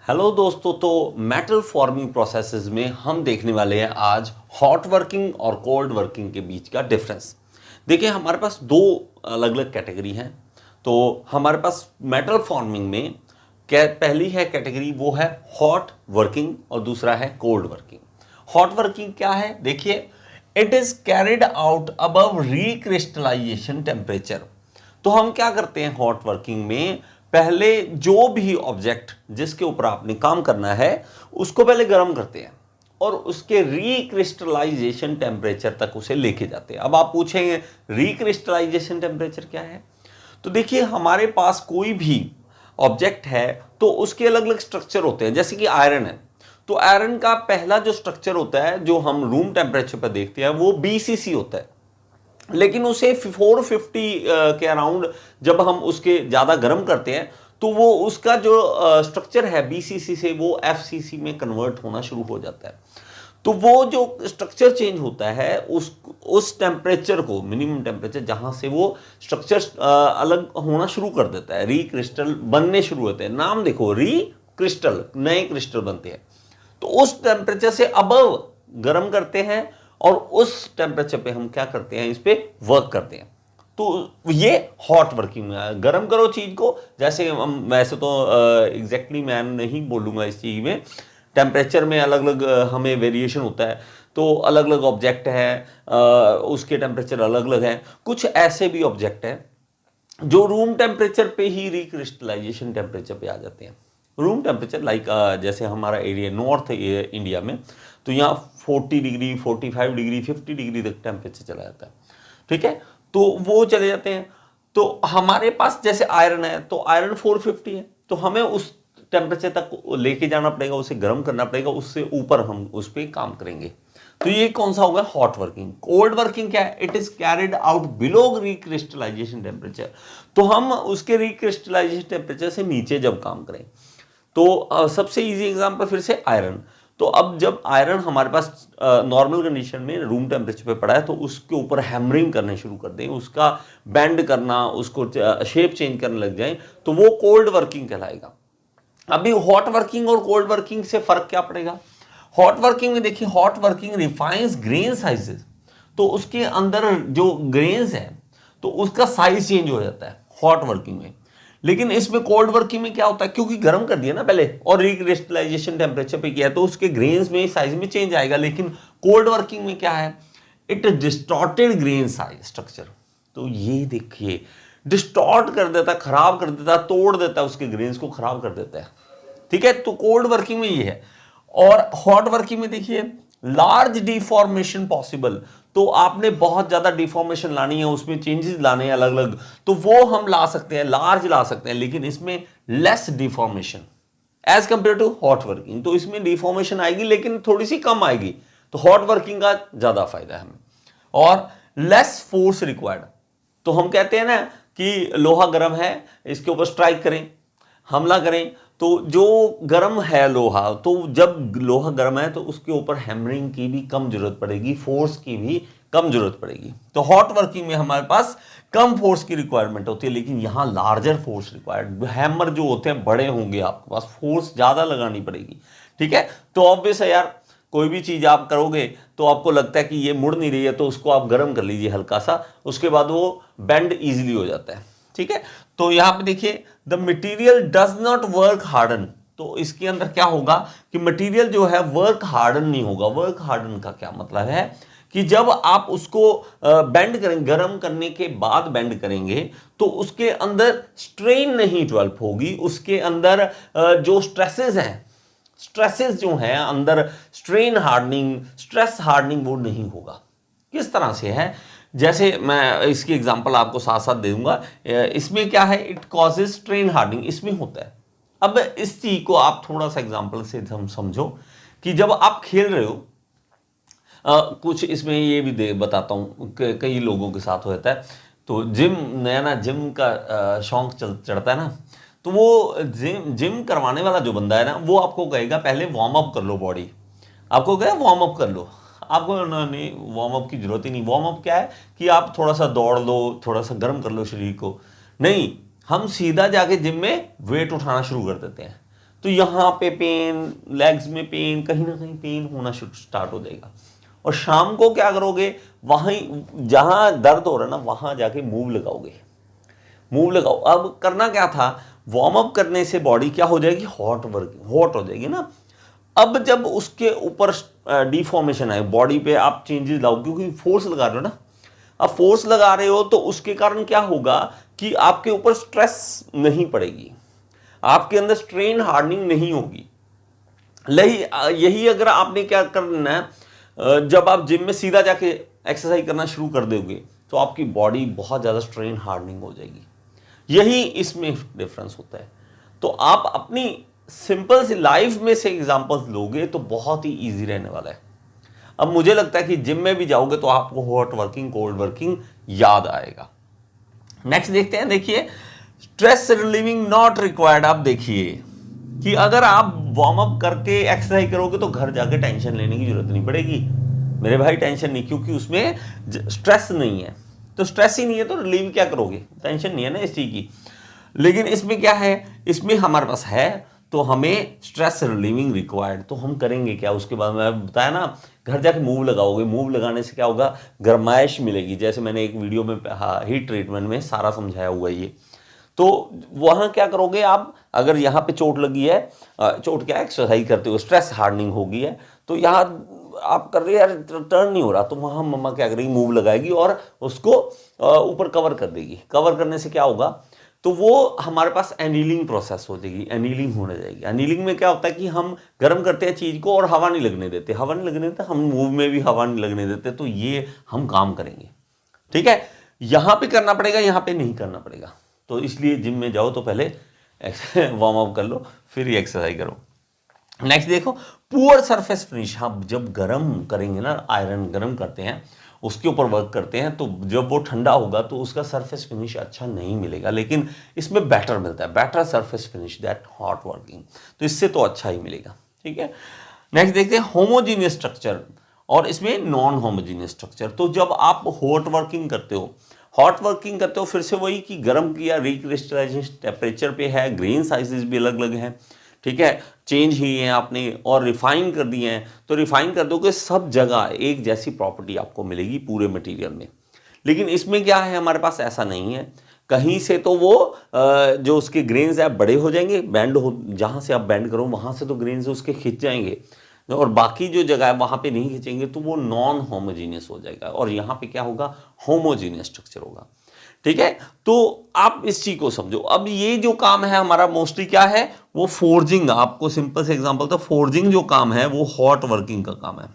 Hello दोस्तों, तो metal forming processes में हम देखने वाले हैं आज हॉट वर्किंग और कोल्ड वर्किंग के बीच का डिफरेंस। देखिए, हमारे पास दो अलग अलग कैटेगरी हैं। तो हमारे पास मेटल फॉर्मिंग में पहली है कैटेगरी, वो है हॉट वर्किंग और दूसरा है कोल्ड वर्किंग। हॉट वर्किंग क्या है? देखिए, it is carried out above recrystallisation temperature. तो हम क्या करते हैं हॉट वर्किंग में, पहले जो भी ऑब्जेक्ट जिसके ऊपर आपने काम करना है उसको पहले गर्म करते हैं और उसके रिक्रिस्टलाइजेशन टेम्परेचर तक उसे लेके जाते हैं। अब आप पूछेंगे रिक्रिस्टलाइजेशन टेम्परेचर क्या है? तो देखिए, हमारे पास कोई भी ऑब्जेक्ट है तो उसके अलग अलग स्ट्रक्चर होते हैं। जैसे कि आयरन है, तो आयरन का पहला जो स्ट्रक्चर होता है जो हम रूम टेम्परेचर पर देखते हैं वो बीसीसी होता है। लेकिन उसे 450 के अराउंड जब हम उसके ज़्यादा गर्म करते हैं तो वो उसका जो स्ट्रक्चर है बीसीसी से वो एफसीसी में कन्वर्ट होना शुरू हो जाता है। तो वो जो स्ट्रक्चर चेंज होता है उस टेम्परेचर को, मिनिमम टेम्परेचर जहाँ से वो स्ट्रक्चर अलग होना शुरू कर देता है, री क्रिस्टल बनने शुरू होते हैं। नाम देखो, री क्रिस्टल, नए क्रिस्टल बनते हैं। तो उस टेम्परेचर से अबव गर्म करते हैं और उस टेम्परेचर पे हम क्या करते हैं, इस पे वर्क करते हैं। तो ये हॉट वर्किंग में गर्म करो चीज को। जैसे हम वैसे तो एग्जैक्टली मैं नहीं बोलूंगा इस चीज में, टेम्परेचर में अलग अलग हमें वेरिएशन होता है। तो अलग अलग ऑब्जेक्ट है, उसके टेम्परेचर अलग अलग हैं। कुछ ऐसे भी ऑब्जेक्ट हैं जो रूम टेम्परेचर पे ही रिक्रिस्टलाइजेशन टेम्परेचर पे आ जाते हैं। रूम टेम्परेचर लाइक जैसे हमारा एरिया नॉर्थ इंडिया में, तो यहाँ 40 डिग्री, 45 डिग्री, 50 डिग्री तक टेम्परेचर चला जाता है। ठीक है, तो वो चले जाते हैं। तो हमारे पास जैसे आयरन है, तो आयरन 450 है, तो हमें उस टेम्परेचर तक लेके जाना पड़ेगा, उसे गर्म करना पड़ेगा, उससे ऊपर हम उस पर काम करेंगे। तो ये कौन सा होगा? Hot working. कोल्ड वर्किंग क्या है? It is carried out below recrystallisation temperature. तो हम उसके रिक्रिस्टलाइजेशन टेम्परेचर से नीचे जब काम करें, तो सबसे इजी एग्जांपल फिर से आयरन। तो अब जब आयरन हमारे पास नॉर्मल कंडीशन में रूम टेम्परेचर पे पड़ा है, तो उसके ऊपर हैमरिंग करने शुरू कर दें, उसका बेंड करना, उसको शेप चेंज करने लग जाए, तो वो कोल्ड वर्किंग कहलाएगा। अभी हॉट वर्किंग और कोल्ड वर्किंग से फर्क क्या पड़ेगा? हॉट वर्किंग में देखिए, हॉट वर्किंग रिफाइंस ग्रेन साइजेस। तो उसके अंदर जो ग्रेन्स है तो उसका साइज चेंज हो जाता है हॉट वर्किंग में। लेकिन इसमें कोल्ड वर्किंग में क्या होता है, क्योंकि गर्म कर दिया ना पहले और रिक्रिस्टलाइजेशन टेम्परेचर पे किया, तो उसके ग्रेन्स में साइज में चेंज आएगा। लेकिन कोल्ड वर्किंग में क्या है, it distorted grain size structure. तो ये देखिए, डिस्टॉर्ट कर देता, खराब कर देता, तोड़ देता, उसके ग्रेन्स को खराब कर देता है। ठीक है, तो कोल्ड वर्किंग में ये है। और हॉट वर्किंग में देखिए, लार्ज डिफॉर्मेशन पॉसिबल। तो आपने बहुत ज्यादा डिफॉर्मेशन लानी है, उसमें चेंजेस लाने हैं अलग अलग, तो वो हम ला सकते हैं, लार्ज ला सकते हैं। लेकिन इसमें less deformation as compared to hot working. तो इसमें डिफॉर्मेशन आएगी लेकिन थोड़ी सी कम आएगी। तो हॉट वर्किंग का ज्यादा फायदा है हमें। और लेस फोर्स रिक्वायर्ड। तो हम कहते हैं ना कि लोहा गर्म है, इसके ऊपर स्ट्राइक करें, हमला करें, तो जो गर्म है लोहा, तो जब लोहा गर्म है तो उसके ऊपर हैमरिंग की भी कम जरूरत पड़ेगी, फोर्स की भी कम जरूरत पड़ेगी। तो हॉट वर्किंग में हमारे पास कम फोर्स की रिक्वायरमेंट होती है, लेकिन यहां लार्जर फोर्स रिक्वायर्ड। हैमर जो होते हैं बड़े होंगे, आपके पास फोर्स ज्यादा लगानी पड़ेगी। ठीक है, तो ऑब्वियस है यार, कोई भी चीज आप करोगे तो आपको लगता है कि ये मुड़ नहीं रही है, तो उसको आप गर्म कर लीजिए हल्का सा, उसके बाद वो बेंड इजीली हो जाता है। ठीक है, तो यहां पे देखिए, the material does not work harden. तो इसके अंदर क्या होगा कि मटेरियल जो है वर्क हार्डन नहीं होगा। वर्क हार्डन का क्या मतलब है कि जब आप उसको बेंड करेंगे, गर्म करने के बाद बेंड करेंगे, तो उसके अंदर स्ट्रेन नहीं डेवलप होगी, उसके अंदर जो स्ट्रेसेस हैं, स्ट्रेसेस जो हैं अंदर, स्ट्रेन हार्डनिंग, स्ट्रेस हार्डनिंग, वो नहीं होगा। किस तरह से है, जैसे मैं इसकी एग्जांपल आपको साथ साथ दे दूंगा। इसमें क्या है, इट कॉजेज स्ट्रेन हार्डनिंग, इसमें होता है। अब इस चीज को आप थोड़ा सा एग्जांपल से हम समझो कि जब आप खेल रहे हो, कुछ इसमें ये भी बताता हूँ, कई लोगों के साथ होता है। तो जिम, नया ना जिम का शौक चढ़ता है ना, तो वो जिम करवाने वाला जो बंदा है ना, वो आपको कहेगा पहले वार्म अप कर लो बॉडी। आपको कहे वार्म अप कर लो, आपको नहीं, वार्म अप की जरूरत ही नहीं। वार्म अप क्या है कि आप थोड़ा सा दौड़ लो, थोड़ा सा गर्म कर लो शरीर को। नहीं, हम सीधा जाके जिम में वेट उठाना शुरू कर देते हैं। तो यहाँ पे पेन, लेग्स में पेन, कहीं ना कहीं पेन होना स्टार्ट हो जाएगा। और शाम को क्या करोगे, वहीं जहाँ दर्द हो रहा है ना वहाँ जाके मूव लगाओगे, मूव लगाओ। अब करना क्या था, वार्म अप करने से बॉडी क्या हो जाएगी, हॉट हो जाएगी ना। अब जब उसके ऊपर डिफॉर्मेशन आए बॉडी पे, आप चेंजेस लाओ, क्योंकि फोर्स लगा रहे हो ना। अब फोर्स लगा रहे हो तो उसके कारण क्या होगा कि आपके ऊपर स्ट्रेस नहीं पड़ेगी, आपके अंदर स्ट्रेन हार्डनिंग नहीं होगी। यही अगर आपने क्या करना है, जब आप जिम में सीधा जाके एक्सरसाइज करना शुरू कर दोगे तो आपकी बॉडी बहुत ज़्यादा स्ट्रेन हार्डनिंग हो जाएगी। यही इसमें डिफरेंस होता है। तो आप अपनी सिंपल सी लाइफ में से एग्जांपल्स लोगे तो बहुत ही इजी रहने वाला है। अब मुझे लगता है कि जिम में भी जाओगे तो आपको हॉट वर्किंग, कोल्ड वर्किंग याद आएगा। नेक्स्ट देखते हैं, देखिए स्ट्रेस रिलीविंग नॉट रिक्वायर्ड। आप देखिए कि अगर आप वार्म अप करके एक्सरसाइज करोगे तो घर जाके टेंशन लेने की जरूरत नहीं पड़ेगी मेरे भाई, टेंशन नहीं, क्योंकि उसमें स्ट्रेस नहीं है। तो स्ट्रेस ही नहीं है तो रिलीव क्या करोगे, टेंशन नहीं है ना इस चीज की। लेकिन इसमें क्या है, इसमें हमारे पास है तो हमें स्ट्रेस रिलीविंग रिक्वायर्ड, तो हम करेंगे क्या उसके बाद मैं बताया ना, घर जाके मूव लगाओगे। मूव लगाने से क्या होगा, गर्माइश मिलेगी। जैसे मैंने एक वीडियो में हीट ट्रीटमेंट में सारा समझाया हुआ है ये। तो वहाँ क्या करोगे आप, अगर यहाँ पे चोट लगी है, चोट क्या, एक्सरसाइज करते हो, स्ट्रेस हार्डनिंग हो गई है, तो यहाँ आप कर रहे हैं यार टर्न नहीं हो रहा, तो वहाँ मम्मा क्या करेगी, मूव लगाएगी और उसको ऊपर कवर कर देगी। कवर करने से क्या होगा, तो वो हमारे पास एनीलिंग प्रोसेस हो जाएगी, एनीलिंग होने जाएगी। एनीलिंग में क्या होता है कि हम गर्म करते हैं चीज़ को और हवा नहीं लगने देते, हवा नहीं लगने देते, हम मूव में भी हवा नहीं लगने देते, तो ये हम काम करेंगे। ठीक है, यहाँ पे करना पड़ेगा, यहाँ पे नहीं करना पड़ेगा। तो इसलिए जिम में जाओ तो पहले वार्म अप कर लो, फिर ही एक्सरसाइज करो। नेक्स्ट देखो, पुअर सरफेस फिनिश। हाँ, जब गर्म करेंगे ना, आयरन गर्म करते हैं, उसके ऊपर वर्क करते हैं, तो जब वो ठंडा होगा तो उसका सरफेस फिनिश अच्छा नहीं मिलेगा। लेकिन इसमें बेटर मिलता है, better surface finish that hot working, तो इससे तो अच्छा ही मिलेगा। ठीक है, नेक्स्ट देखते हैं होमोजीनियस स्ट्रक्चर और इसमें नॉन होमोजीनियस स्ट्रक्चर। तो जब आप हॉट वर्किंग करते हो, फिर से वही कि गर्म किया, रिक्रिस्टलाइजेशन टेम्परेचर पे है, ग्रेन साइजेस भी अलग अलग हैं। ठीक है, चेंज ही है आपने, और रिफाइन कर दिए हैं, तो रिफाइन कर दोगे सब जगह एक जैसी प्रॉपर्टी आपको मिलेगी पूरे मटेरियल में। लेकिन इसमें क्या है, हमारे पास ऐसा नहीं है। कहीं से तो वो जो उसके ग्रेन्स है बड़े हो जाएंगे, बैंड हो, जहाँ से आप बैंड करो वहाँ से तो ग्रेन्स उसके खिंच जाएंगे, और बाकी जो जगह है वहाँ पे नहीं खींचेंगे, तो वो नॉन होमोजीनियस हो जाएगा। और यहाँ पे क्या होगा, होमोजीनियस स्ट्रक्चर होगा। ठीक है, तो आप इस चीज को समझो। अब ये जो काम है हमारा मोस्टली क्या है, वो फोर्जिंग। आपको सिंपल से एग्जांपल, तो फोर्जिंग जो काम है वो हॉट वर्किंग का काम है।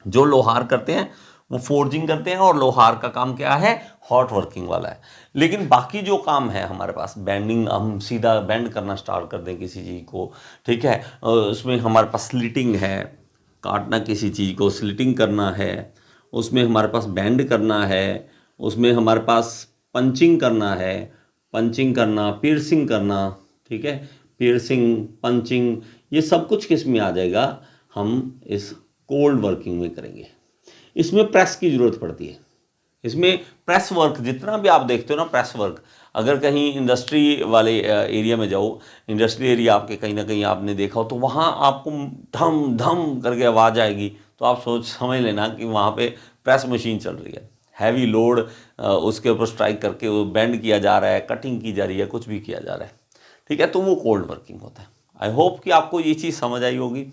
जो लोहार करते हैं वो फोर्जिंग करते हैं, और लोहार का काम क्या है, हॉट वर्किंग वाला है। लेकिन बाकी जो काम है हमारे पास, बेंडिंग, हम सीधा बेंड करना स्टार्ट कर दें किसी चीज़ को, ठीक है, उसमें हमारे पास स्लिटिंग है, काटना किसी चीज़ को, स्लिटिंग करना है, उसमें हमारे पास बेंड करना है, उसमें हमारे पास पंचिंग करना है, पंचिंग करना, पियर्सिंग करना। ठीक है, पियर्सिंग, पंचिंग, ये सब कुछ किस में आ जाएगा, हम इस कोल्ड वर्किंग में करेंगे। इसमें प्रेस की ज़रूरत पड़ती है। इसमें प्रेस वर्क जितना भी आप देखते हो ना, प्रेस वर्क, अगर कहीं इंडस्ट्री वाले एरिया में जाओ, इंडस्ट्री एरिया आपके कहीं ना कहीं आपने देखा हो, तो वहाँ आपको धम धम करके आवाज़ आएगी, तो आप समझ लेना कि वहाँ पे प्रेस मशीन चल रही है। हैवी लोड उसके ऊपर स्ट्राइक करके वो बेंड किया जा रहा है, कटिंग की जा रही है, कुछ भी किया जा रहा है। ठीक है, तो वो कोल्ड वर्किंग होता है। आई होप कि आपको ये चीज़ समझ आई होगी।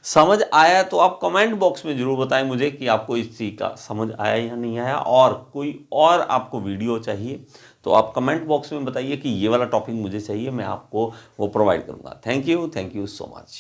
समझ आया तो आप कमेंट बॉक्स में ज़रूर बताएं मुझे कि आपको इस चीज़ का समझ आया या नहीं आया, और कोई और आपको वीडियो चाहिए तो आप कमेंट बॉक्स में बताइए कि ये वाला टॉपिक मुझे चाहिए, मैं आपको वो प्रोवाइड करूँगा। Thank you so much.